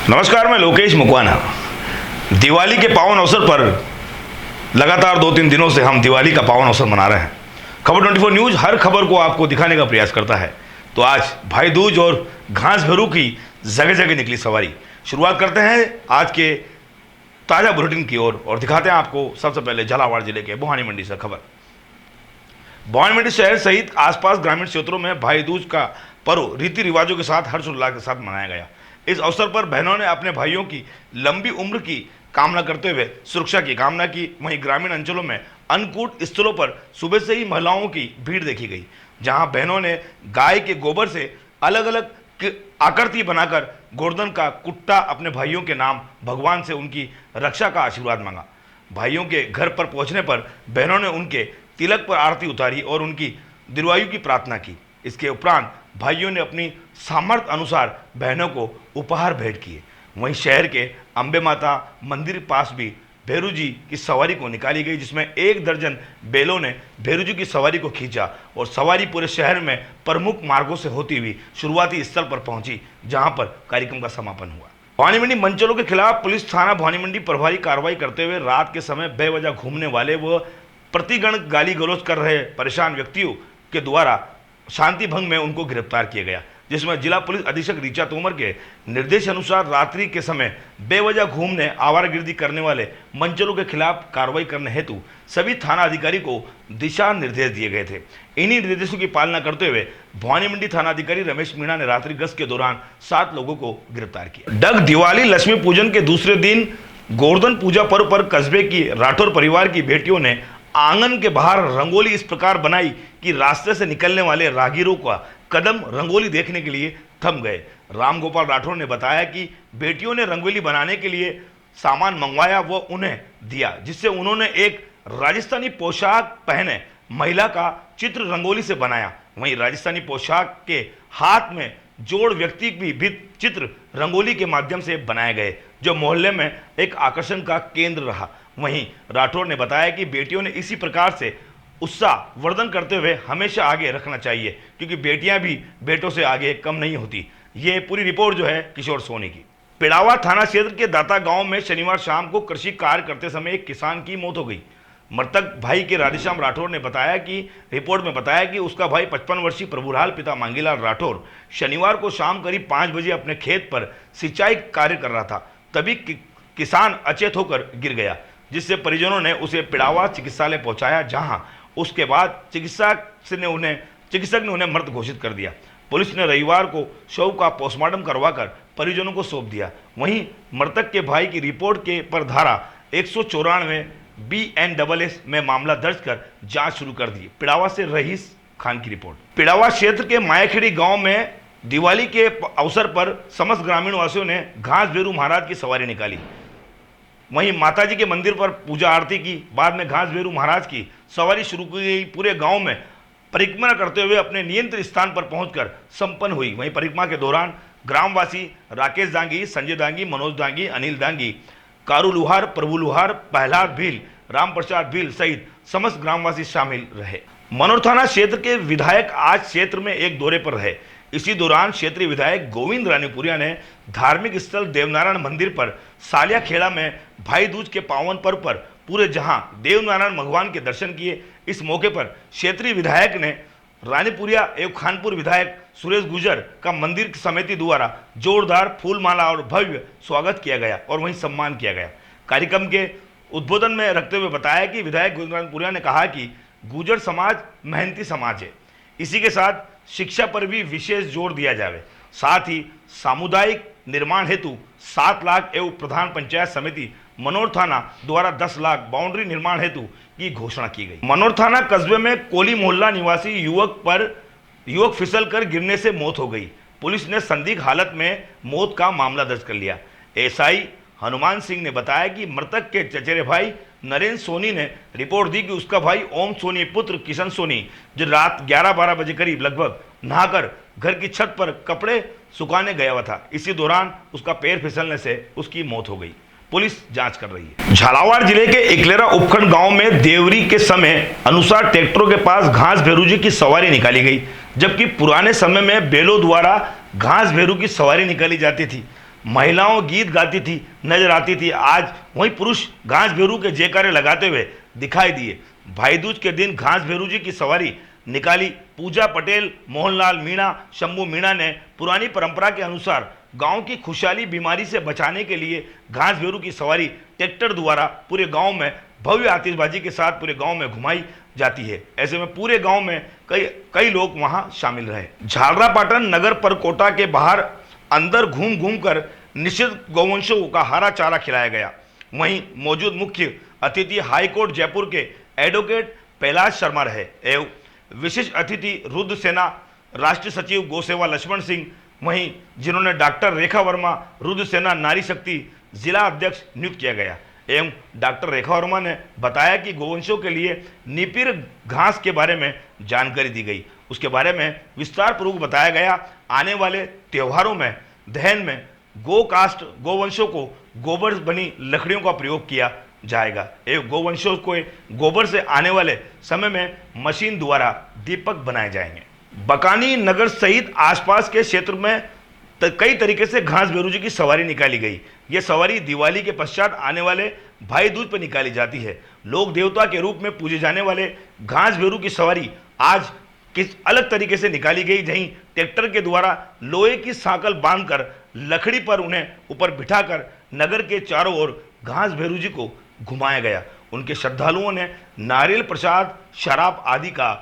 नमस्कार, मैं लोकेश मुकवाना। दिवाली के पावन अवसर पर लगातार 2-3 दिनों से हम दिवाली का पावन अवसर मना रहे हैं। खबर 24 न्यूज़ हर खबर को आपको दिखाने का प्रयास करता है। तो आज भाई दूज और घास भैरू की जगह जगह निकली सवारी। शुरुआत करते हैं आज के ताज़ा बुलेटिन की ओर और दिखाते हैं आपको सबसे पहले झालावाड़ जिले के भवानी मंडी से खबर। भवानी मंडी शहर सहित आसपास ग्रामीण क्षेत्रों में भाई दूज का पर्व रीति रिवाजों के साथ हर्षोल्लास के साथ मनाया गया। इस अवसर पर बहनों ने अपने भाइयों की लंबी उम्र की कामना करते हुए सुरक्षा की कामना की। वहीं ग्रामीण अंचलों में अन्नकूट स्थलों पर सुबह से ही महिलाओं की भीड़ देखी गई, जहां बहनों ने गाय के गोबर से अलग अलग आकृति बनाकर गोवर्धन का कुट्टा अपने भाइयों के नाम भगवान से उनकी रक्षा का आशीर्वाद मांगा। भाइयों के घर पर पहुंचने पर बहनों ने उनके तिलक पर आरती उतारी और उनकी दीर्घायु की प्रार्थना की। इसके उपरांत भाइयों ने अपनी सामर्थ्य अनुसार बहनों को उपहार भेंट किए। वहीं शहर के अंबे माता मंदिर पास भी भैरू जी की सवारी को निकाली गई, जिसमें 1 दर्जन बैलों ने भैरू जी की सवारी को खींचा और सवारी पूरे शहर में प्रमुख मार्गों से होती हुई शुरुआती स्थल पर पहुंची, जहां पर कार्यक्रम का समापन हुआ। भवानी मंडी मंचलों के खिलाफ पुलिस थाना भवानी मंडी प्रभारी कार्रवाई करते हुए रात के समय बेवजह घूमने वाले व प्रतिगण गाली गलौज कर रहे परेशान व्यक्तियों के द्वारा शांति भंग में उनको गिरफ्तार किया गया, जिसमें जिला पुलिस अधीक्षक ऋचा तोमर के निर्देश अनुसार रात्रि के समय बेवजह घूमने आवारागर्दी करने वाले मंचलों के खिलाफ कार्रवाई करने हेतु सभी थाना अधिकारी को दिशा निर्देश दिए गए थे। इन्हीं निर्देशों की पालना करते हुए भवानी मंडी थाना अधिकारी रमेश मीणा ने रात्रि गश्त के दौरान 7 लोगों को गिरफ्तार किया। डग दिवाली लक्ष्मी पूजन के दूसरे दिन गोवर्धन पूजा पर्व पर कस्बे की राठौर परिवार की बेटियों ने आंगन के बाहर रंगोली इस प्रकार बनाई कि रास्ते से निकलने वाले राहगीरों का कदम रंगोली देखने के लिए थम गए। रामगोपाल राठौर ने बताया कि बेटियों ने रंगोली बनाने के लिए सामान मंगवाया व उन्हें दिया, जिससे उन्होंने एक राजस्थानी पोशाक पहने महिला का चित्र रंगोली से बनाया। वहीं राजस्थानी पोशाक के हाथ में जोड़ व्यक्ति भी चित्र रंगोली के माध्यम से बनाए गए, जो मोहल्ले में एक आकर्षण का केंद्र रहा। वहीं राठौर ने बताया कि बेटियों ने इसी प्रकार से उत्साह वर्धन करते हुए हमेशा आगे रखना चाहिए, क्योंकि बेटियां भी बेटों से आगे कम नहीं होती। ये पूरी रिपोर्ट जो है किशोर सोनी की। पिड़ावा थाना क्षेत्र के दाता गांव में शनिवार शाम को कृषि कार्य करते समय एक किसान की मौत हो गई। मृतक भाई के राधेश्याम राठौर ने बताया कि रिपोर्ट में बताया कि उसका भाई 55 वर्षीय प्रभुलाल पिता मांगीलाल राठौर शनिवार को शाम करीब 5 बजे अपने खेत पर सिंचाई कार्य कर रहा था। तभी किसान अचेत होकर गिर गया, जिससे परिजनों ने उसे पिड़ावा चिकित्सालय पहुंचाया, जहां उसके बाद चिकित्सक ने उन्हें मृत घोषित कर दिया। पुलिस ने रविवार को शव का पोस्टमार्टम करवाकर परिजनों को सौंप दिया। वहीं मृतक के भाई की रिपोर्ट के पर धारा 194 BNSS में मामला दर्ज कर जांच शुरू कर दी। पिड़ावा से रहीस खान की रिपोर्ट। पिड़ावा क्षेत्र के मायाखेड़ी गांव में दिवाली के अवसर पर समस्त ग्रामीण वासियों ने घास भैरू महाराज की सवारी निकाली। वहीं माताजी के मंदिर पर पूजा आरती की, बाद में घास भैरू महाराज की सवारी शुरू की गई। पूरे गांव में परिक्रमा करते हुए अपने नियंत्रित स्थान पर पहुंचकर संपन्न हुई। वहीं परिक्रमा के दौरान ग्रामवासी राकेश दांगी, संजय दांगी, मनोज दांगी, अनिल दांगी, कारू लुहार, प्रभु लुहार, प्रहलाद भील, राम प्रसाद भील सहित समस्त ग्रामवासी शामिल रहे। मनोर थाना क्षेत्र के विधायक आज क्षेत्र में एक दौरे पर रहे। इसी दौरान क्षेत्रीय विधायक गोविंद रानीपुरिया ने धार्मिक स्थल देवनारायण मंदिर पर सालिया खेड़ा में भाई दूज के पावन पर्व पर पूरे जहां देवनारायण भगवान के दर्शन किए। इस मौके पर क्षेत्रीय विधायक ने रानीपुरिया एवं खानपुर विधायक सुरेश गुर्जर का मंदिर समिति द्वारा जोरदार फूलमाला और भव्य स्वागत किया गया और वहीं सम्मान किया गया। कार्यक्रम के उद्बोधन में रखते हुए बताया कि विधायक गोविंद रानीपुरिया ने कहा कि गुर्जर समाज मेहनती समाज है, इसी के साथ शिक्षा पर भी विशेष जोर दिया जाए। साथ ही सामुदायिक निर्माण हेतु 7 लाख एवं प्रधान पंचायत समिति मनोर थाना द्वारा 10 लाख बाउंड्री निर्माण हेतु की घोषणा की गई। मनोर थाना कस्बे में कोली मोहल्ला निवासी युवक फिसल कर गिरने से मौत हो गई। पुलिस ने संदिग्ध हालत में मौत का मामला दर्ज कर लिया। एसआई हनुमान सिंह ने बताया कि मृतक के चचेरे भाई नरेंद्र सोनी ने रिपोर्ट दी कि उसका भाई ओम सोनी पुत्र किशन सोनी जो रात 11-12 बजे करीब लगभग नहाकर घर की छत पर कपड़े सुखाने गया हुआ था। इसी दौरान उसका पैर फिसलने से उसकी मौत हो गई। पुलिस जांच कर रही है। झालावाड़ जिले के इकलेरा उपखंड गांव में देवरी के समय अनुसार ट्रैक्टरों के पास घास भैरू जी की सवारी निकाली गई, जबकि पुराने समय में बैलों द्वारा घास भैरू की सवारी निकाली जाती थी। महिलाओं गीत गाती थी, नजर आती थी। आज वही पुरुष घास भेरू के जयकारे लगाते हुए दिखाई दिए। भाई दूज के दिन घास भेरू जी की सवारी निकाली। पूजा पटेल, मोहनलाल मीणा, शंभू मीणा ने पुरानी परंपरा के अनुसार गांव की खुशहाली बीमारी से बचाने के लिए घास भेरू की सवारी ट्रैक्टर द्वारा पूरे गांव में भव्य आतिशबाजी के साथ पूरे गांव में घुमाई जाती है। ऐसे में पूरे गांव में कई लोग वहां शामिल रहे। झालरापाटन नगर परकोटा के बाहर अंदर घूम घूम कर निषिद्ध गौवंशों का हरा चारा खिलाया गया। वहीं मौजूद मुख्य अतिथि हाईकोर्ट जयपुर के एडवोकेट कैलाश शर्मा रहे एवं विशिष्ट अतिथि रुद्र सेना, राष्ट्रीय सचिव गौसेवा लक्ष्मण सिंह, वहीं जिन्होंने डॉक्टर रेखा वर्मा, रुद्र सेना नारी शक्ति जिला अध्यक्ष नियुक्त किया गया। एवं डॉक्टर रेखा वर्मा ने बताया कि गौवंशों के लिए निपिर घास के बारे में जानकारी दी गई। उसके बारे में विस्तार पूर्वक बताया गया। आने वाले त्योहारों में दहन में गो कास्ट गौवंशों को गोबर बनी लकड़ियों का प्रयोग किया जाएगा एवं गौवंशों को गोबर से आने वाले समय में मशीन द्वारा दीपक बनाए जाएंगे। बकानी नगर सहित आसपास के क्षेत्र में कई तरीके से घास भेरू जी की सवारी निकाली गई। ये सवारी दिवाली के पश्चात आने वाले भाई दूज पर निकाली जाती है। लोक देवता के रूप में पूजे जाने वाले घास भेरू की सवारी आज किस अलग तरीके से निकाली गई, जहीं ट्रैक्टर के द्वारा लोहे की सांकल बांधकर लकड़ी पर उन्हें ऊपर बिठाकर नगर के चारों ओर घास भेरू जी को घुमाया गया। उनके श्रद्धालुओं ने नारियल प्रसाद, शराब आदि का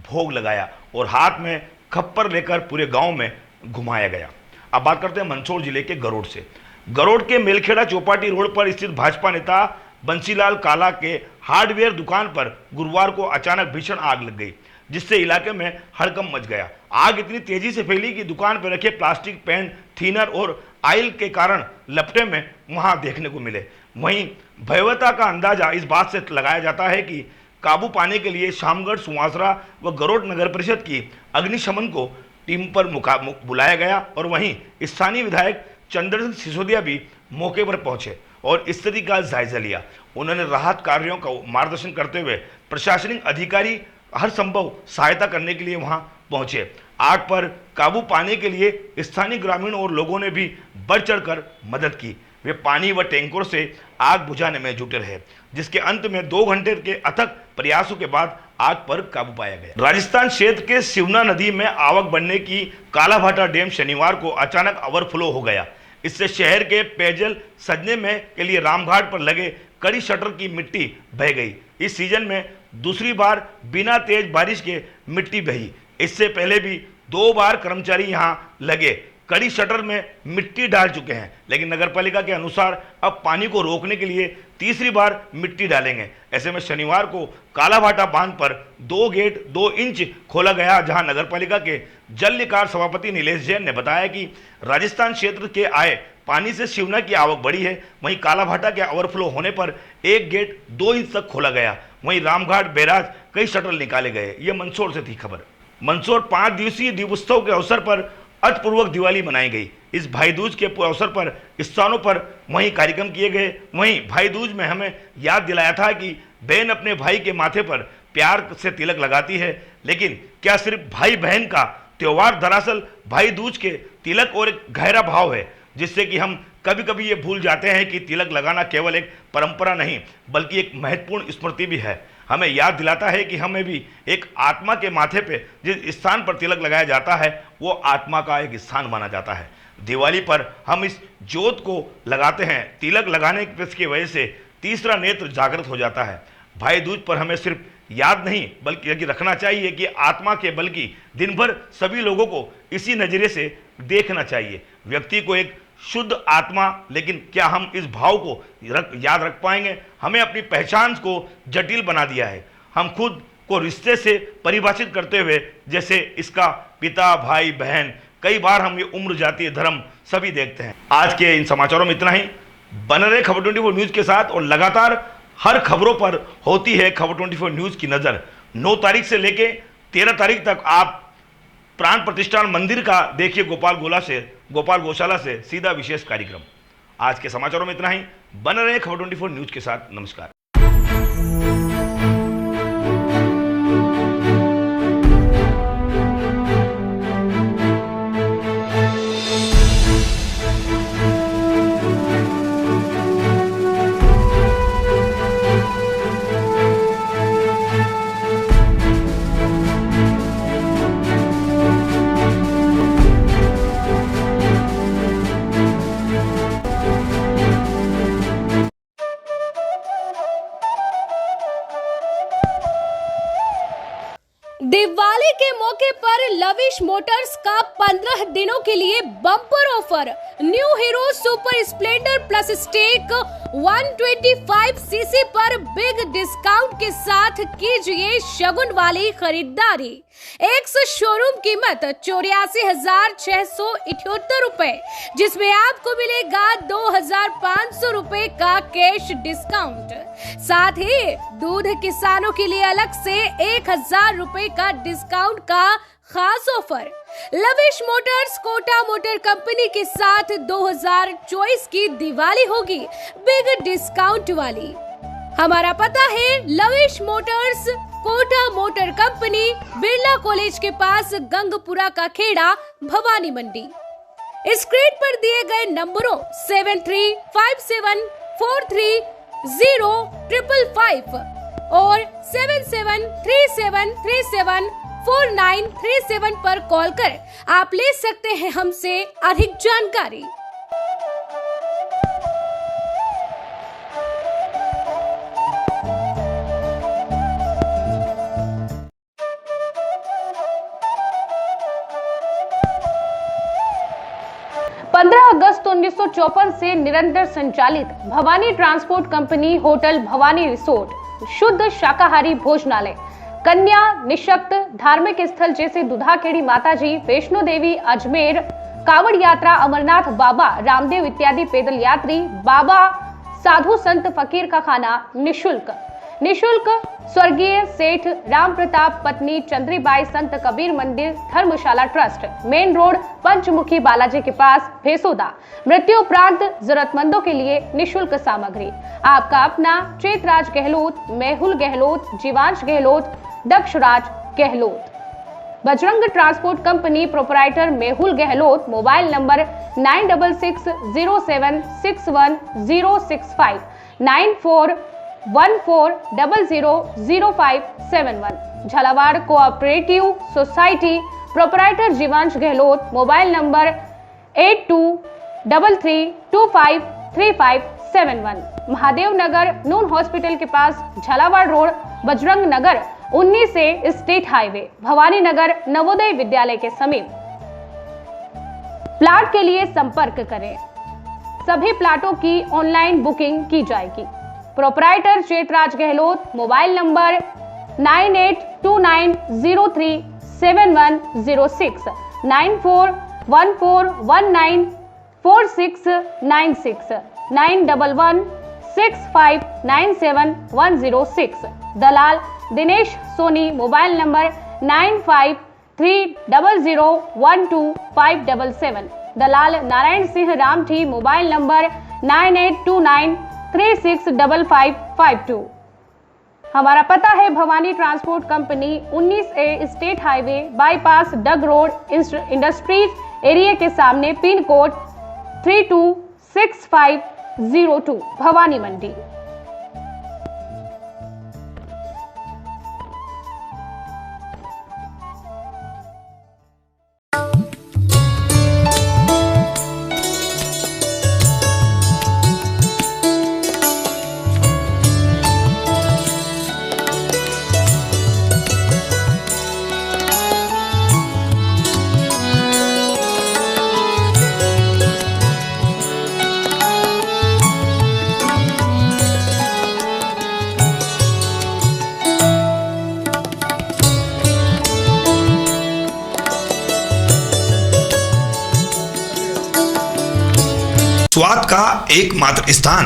भोग लगाया और हाथ में खप्पर लेकर पूरे गांव में घुमाया गया। अब बात करते हैं मंदसौर जिले के गरोड़ से। गरोड़ के मेलखेड़ा चौपाटी रोड पर स्थित भाजपा नेता बंसीलाल काला के हार्डवेयर दुकान पर गुरुवार को अचानक भीषण आग लग गई, जिससे इलाके में हड़कंप मच गया। आग इतनी तेजी से फैली कि दुकान पर रखे प्लास्टिक पेंट, थिनर और आयल के कारण लपटे में वहां देखने को मिले। वहीं भयावहता का अंदाजा इस बात से लगाया जाता है कि काबू पाने के लिए शामगढ़, सुवासरा व गरोड़ नगर परिषद की अग्निशमन को टीम पर बुलाया गया और वहीं स्थानीय विधायक चंद्र सिंह सिसोदिया भी मौके पर पहुंचे और स्थिति का जायजा लिया। उन्होंने राहत कार्यों का मार्गदर्शन करते हुए प्रशासनिक अधिकारी हर संभव सहायता करने के लिए वहां पहुंचे। आग पर काबू पाने के लिए स्थानीय ग्रामीणों और लोगों ने भी बढ़ चढ़कर मदद की। वे पानी व टैंकर से आग बुझाने में जुटे रहे, जिसके अंत में 2 घंटे के अथक प्रयासों के बाद आग पर काबू पाया गया। राजस्थान क्षेत्र के शिवना नदी में आवक बढ़ने की कालाभाटा डैम शनिवार को अचानक ओवरफ्लो हो गया। इससे शहर के पेयजल सजने में के लिए रामघाट पर लगे कड़ी शटर की मिट्टी बह गई। इस सीजन में दूसरी बार बिना तेज बारिश के मिट्टी बही। इससे पहले भी 2 बार कर्मचारी यहां लगे कड़ी शटर में मिट्टी डाल चुके हैं, लेकिन नगरपालिका के अनुसार अब पानी को रोकने के लिए तीसरी बार मिट्टी डालेंगे। ऐसे में शनिवार को कालाभाटा बांध पर 2 गेट 2 इंच खोला गया, जहां नगरपालिका के जल निकाय सभापति नीलेश जैन ने बताया कि राजस्थान क्षेत्र के आए पानी से शिवना की आवक बढ़ी है। वहीं कालाभाटा के ओवरफ्लो होने पर 1 गेट 2 इंच तक खोला गया। वहीं रामघाट बैराज कई शटर निकाले गए। यह मंदसौर से थी खबर। मंदसौर 5 दिवसीय दीपोत्सव के अवसर पर अर्थपूर्वक दिवाली मनाई गई। इस भाई दूज के अवसर पर स्थानों पर वहीं कार्यक्रम किए गए। वहीं भाई दूज में हमें याद दिलाया था कि बहन अपने भाई के माथे पर प्यार से तिलक लगाती है, लेकिन क्या सिर्फ भाई बहन का त्योहार दरअसल भाई दूज के तिलक और एक गहरा भाव है, जिससे कि हम कभी कभी ये भूल जाते हैं कि तिलक लगाना केवल एक परंपरा नहीं बल्कि एक महत्वपूर्ण स्मृति भी है। हमें याद दिलाता है कि हमें भी एक आत्मा के माथे पे जिस स्थान पर तिलक लगाया जाता है वो आत्मा का एक स्थान माना जाता है। दिवाली पर हम इस ज्योत को लगाते हैं। तिलक लगाने की वजह से तीसरा नेत्र जागृत हो जाता है। भाई दूज पर हमें सिर्फ याद नहीं बल्कि रखना चाहिए कि आत्मा के बल्कि दिन भर सभी लोगों को इसी नज़रिए से देखना चाहिए। व्यक्ति को एक शुद्ध आत्मा, लेकिन क्या हम इस भाव को याद रख पाएंगे? हमें अपनी पहचान को जटिल बना दिया है। हम खुद को रिश्ते से परिभाषित करते हुए, जैसे इसका पिता, भाई, बहन, कई बार हम ये उम्र, जाति, धर्म सभी देखते हैं। आज के इन समाचारों में इतना ही। बने रहे खबर 24 न्यूज़ के साथ और लगातार हर खबरों पर होती है खबर 24 न्यूज़ की नज़र। 9 तारीख से लेके 13 तारीख तक आप प्राण प्रतिष्ठान मंदिर का देखिए गोपाल गौशाला से सीधा विशेष कार्यक्रम। आज के समाचारों में इतना ही। बने रहे खबर 24 न्यूज़ के साथ। नमस्कार। के मौके पर लविश मोटर्स का 15 दिनों के लिए bumper offer. New Hero Super Splendor Plus Xtec 125 CC पर बिग डिस्काउंट के साथ कीजिए शगुन वाली खरीदारी। एक्स शोरूम कीमत 84,678 रुपए, जिसमें आपको मिलेगा 2,500 रुपए का कैश डिस्काउंट। साथ ही दूध किसानों के लिए अलग से 1,000 रुपए का डिस्काउंट का खास offer. Lavish Motors Kota Motor Company के साथ 2024 की दिवाली होगी बिग डिस्काउंट वाली। हमारा पता है Lavish Motors Kota Motor Company, Birla College के पास, गंगपुरा का खेड़ा, भवानी मंडी। स्क्रीन पर दिए गए नंबरों 7357430555 और 7737374937 पर कॉल कर आप ले सकते हैं हमसे अधिक जानकारी। अगस्त 1954 से निरंतर संचालित Bhavani transport company hotel Bhavani resort, शुद्ध शाकाहारी भोजनालय, कन्या निशक्त धार्मिक स्थल जैसे दुधाखेड़ी माताजी, वैष्णो देवी, अजमेर, कावड़ यात्रा, अमरनाथ बाबा, रामदेव इत्यादि पैदल यात्री, बाबा, साधु संत फकीर का खाना निशुल्क। स्वर्गीय सेठ राम प्रताप पत्नी चंद्रीबाई संत कबीर मंदिर धर्मशाला ट्रस्ट, मेन रोड, पंचमुखी बालाजी के पास, भेसोदा। मृत्यु उपरांत जरूरतमंदों के लिए निशुल्क सामग्री। आपका अपना Chetraj Gehlot, Mehul Gehlot, Jivansh Gehlot, Dakshraj Gehlot. Bajrang transport company proprietor Mehul Gehlot. Mobile number 9660761065 9414000571। Jhalawar cooperative society proprietor Jivansh Gehlot. Mobile number 8233253571। Mahadev Nagar नून हॉस्पिटल के पास, झालावाड़ रोड, बजरंग नगर 19 से स्टेट हाईवे, भवानी नगर नवोदय विद्यालय के समीप। प्लाट के लिए संपर्क करें। सभी प्लाटों की ऑनलाइन बुकिंग की जाएगी। Proprietor Chetraj Gehlot. Mobile number 9829037106 9414194696 9116597106। दलाल दिनेश सोनी। Mobile number 9530012577। दलाल नारायण सिंह रामठी। Mobile number 9829365552। हमारा पता है Bhawani transport company 19A state highway bypass Dag road industries area के सामने, पिन कोड 326502, भवानी मंडी। स्वाद का एकमात्र स्थान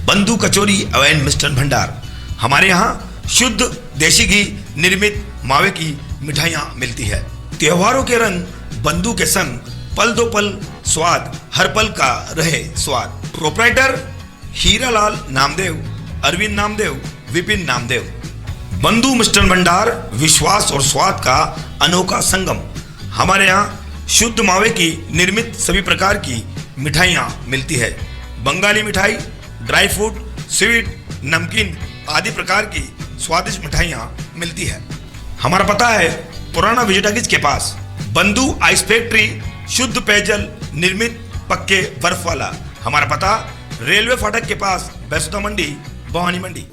बंधु कचौरी एवं मिष्ठान भंडार। हमारे यहाँ शुद्ध देसी घी निर्मित मावे की मिठाइयाँ मिलती है। त्योहारों के रंग बंधु के संग, पल दो पल स्वाद, हर पल का रहे स्वाद। प्रोपराइटर हीरालाल नामदेव, अरविंद नामदेव, विपिन नामदेव। बंधु मिष्ठान भंडार विश्वास और स्वाद का अनोखा संगम। हमारे यहाँ शुद्ध मावे की निर्मित सभी प्रकार की मिठाइयाँ मिलती है। बंगाली मिठाई, ड्राई फ्रूट, स्वीट, नमकीन आदि प्रकार की स्वादिष्ट मिठाइयाँ मिलती है। हमारा पता है पुराना विजयटागिज के पास, बंधु आइस फैक्ट्री, शुद्ध पेयजल निर्मित पक्के बर्फ वाला। हमारा पता रेलवे फाटक के पास, बैसोदा मंडी, भवानी मंडी।